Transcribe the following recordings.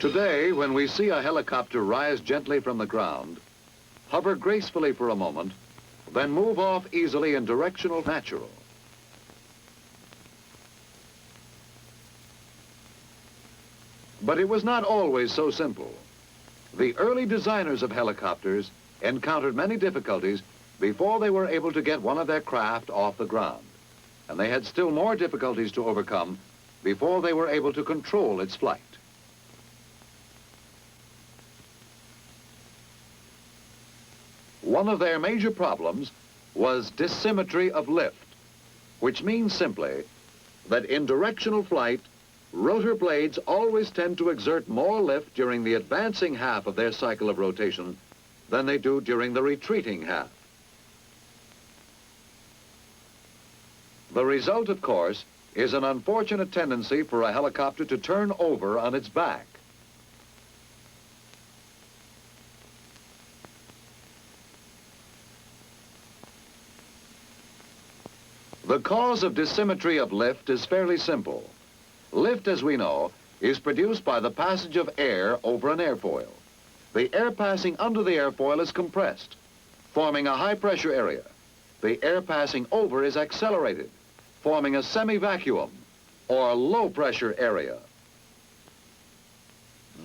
Today, when we see a helicopter rise gently from the ground, hover gracefully for a moment, then move off easily in directional natural. But it was not always so simple. The early designers of helicopters encountered many difficulties before they were able to get one of their craft off the ground. And they had still more difficulties to overcome before they were able to control its flight. One of their major problems was dissymetry of lift, which means simply that in directional flight, rotor blades always tend to exert more lift during the advancing half of their cycle of rotation than they do during the retreating half. The result, of course, is an unfortunate tendency for a helicopter to turn over on its back. The cause of dissymetry of lift is fairly simple. Lift, as we know, is produced by the passage of air over an airfoil. The air passing under the airfoil is compressed, forming a high-pressure area. The air passing over is accelerated, forming a semi-vacuum, or low-pressure area.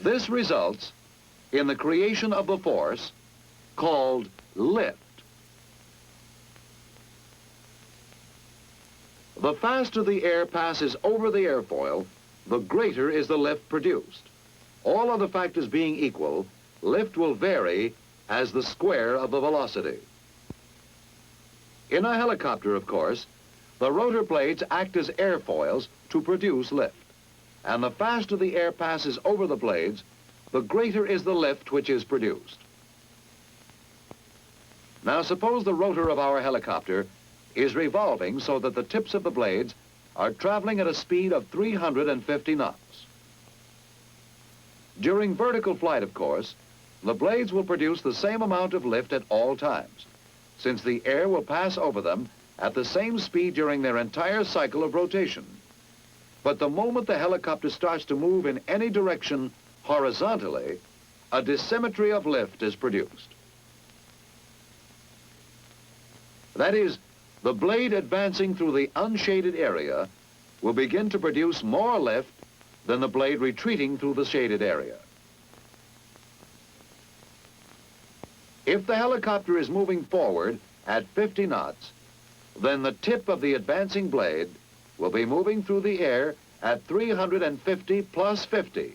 This results in the creation of the force called lift. The faster the air passes over the airfoil, the greater is the lift produced. All other factors being equal, lift will vary as the square of the velocity. In a helicopter, of course, the rotor blades act as airfoils to produce lift. And the faster the air passes over the blades, the greater is the lift which is produced. Now suppose the rotor of our helicopter is revolving so that the tips of the blades are traveling at a speed of 350 knots. During vertical flight, of course, the blades will produce the same amount of lift at all times, since the air will pass over them at the same speed during their entire cycle of rotation. But the moment the helicopter starts to move in any direction horizontally, a dissymetry of lift is produced. That is, the blade advancing through the unshaded area will begin to produce more lift than the blade retreating through the shaded area. If the helicopter is moving forward at 50 knots, then the tip of the advancing blade will be moving through the air at 350 plus 50,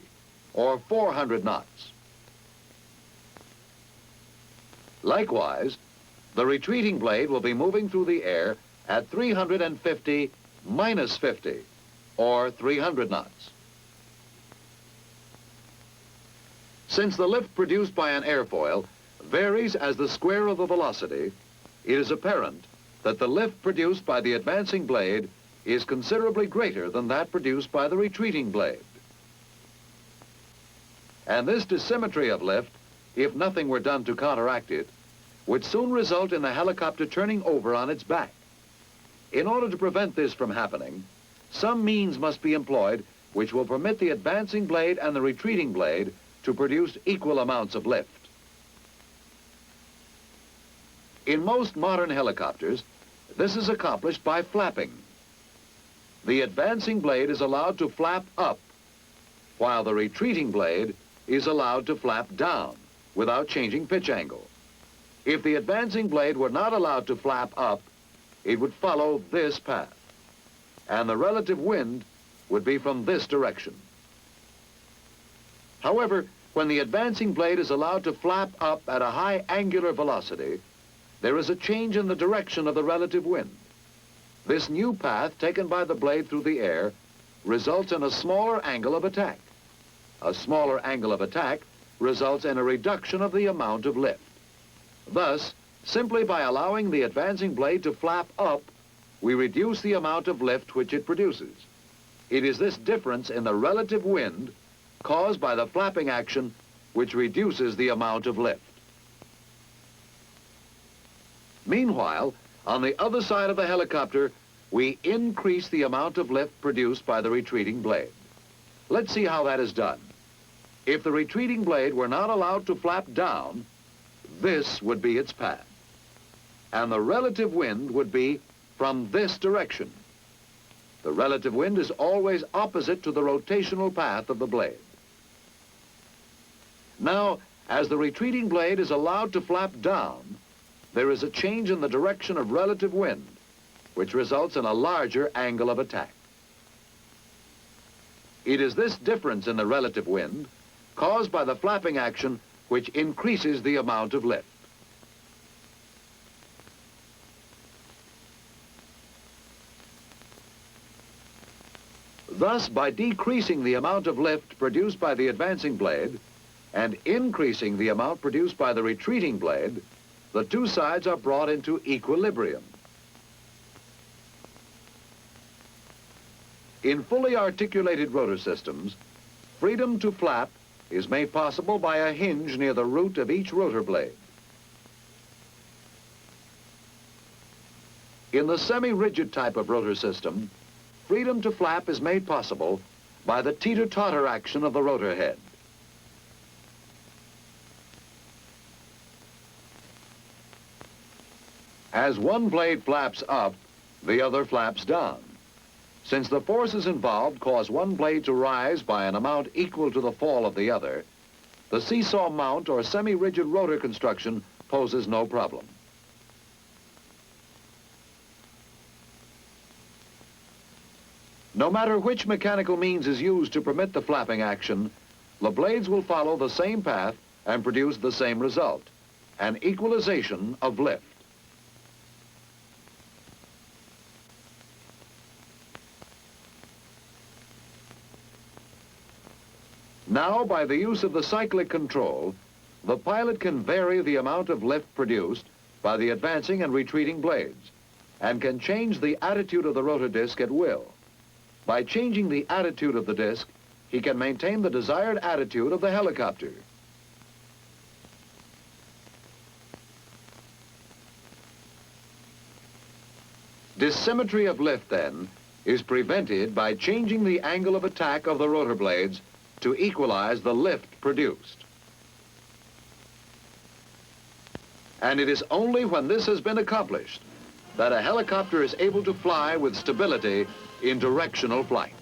or 400 knots. Likewise, the retreating blade will be moving through the air at 350 minus 50, or 300 knots. Since the lift produced by an airfoil varies as the square of the velocity, it is apparent that the lift produced by the advancing blade is considerably greater than that produced by the retreating blade. And this dissymetry of lift, if nothing were done to counteract it, would soon result in the helicopter turning over on its back. In order to prevent this from happening, some means must be employed which will permit the advancing blade and the retreating blade to produce equal amounts of lift. In most modern helicopters, this is accomplished by flapping. The advancing blade is allowed to flap up, while the retreating blade is allowed to flap down without changing pitch angle. If the advancing blade were not allowed to flap up, it would follow this path, and the relative wind would be from this direction. However, when the advancing blade is allowed to flap up at a high angular velocity, there is a change in the direction of the relative wind. This new path taken by the blade through the air results in a smaller angle of attack. A smaller angle of attack results in a reduction of the amount of lift. Thus, simply by allowing the advancing blade to flap up, we reduce the amount of lift which it produces. It is this difference in the relative wind caused by the flapping action which reduces the amount of lift. Meanwhile, on the other side of the helicopter, we increase the amount of lift produced by the retreating blade. Let's see how that is done. If the retreating blade were not allowed to flap down, this would be its path. And the relative wind would be from this direction. The relative wind is always opposite to the rotational path of the blade. Now, as the retreating blade is allowed to flap down, there is a change in the direction of relative wind, which results in a larger angle of attack. It is this difference in the relative wind, caused by the flapping action, which increases the amount of lift. Thus, by decreasing the amount of lift produced by the advancing blade and increasing the amount produced by the retreating blade, the two sides are brought into equilibrium. In fully articulated rotor systems, freedom to flap is made possible by a hinge near the root of each rotor blade. In the semi-rigid type of rotor system, freedom to flap is made possible by the teeter-totter action of the rotor head. As one blade flaps up, the other flaps down. Since the forces involved cause one blade to rise by an amount equal to the fall of the other, the seesaw mount or semi-rigid rotor construction poses no problem. No matter which mechanical means is used to permit the flapping action, the blades will follow the same path and produce the same result, an equalization of lift. Now, by the use of the cyclic control, the pilot can vary the amount of lift produced by the advancing and retreating blades, and can change the attitude of the rotor disc at will. By changing the attitude of the disc, he can maintain the desired attitude of the helicopter. Dissymmetry of lift, then, is prevented by changing the angle of attack of the rotor blades to equalize the lift produced. And it is only when this has been accomplished that a helicopter is able to fly with stability in directional flight.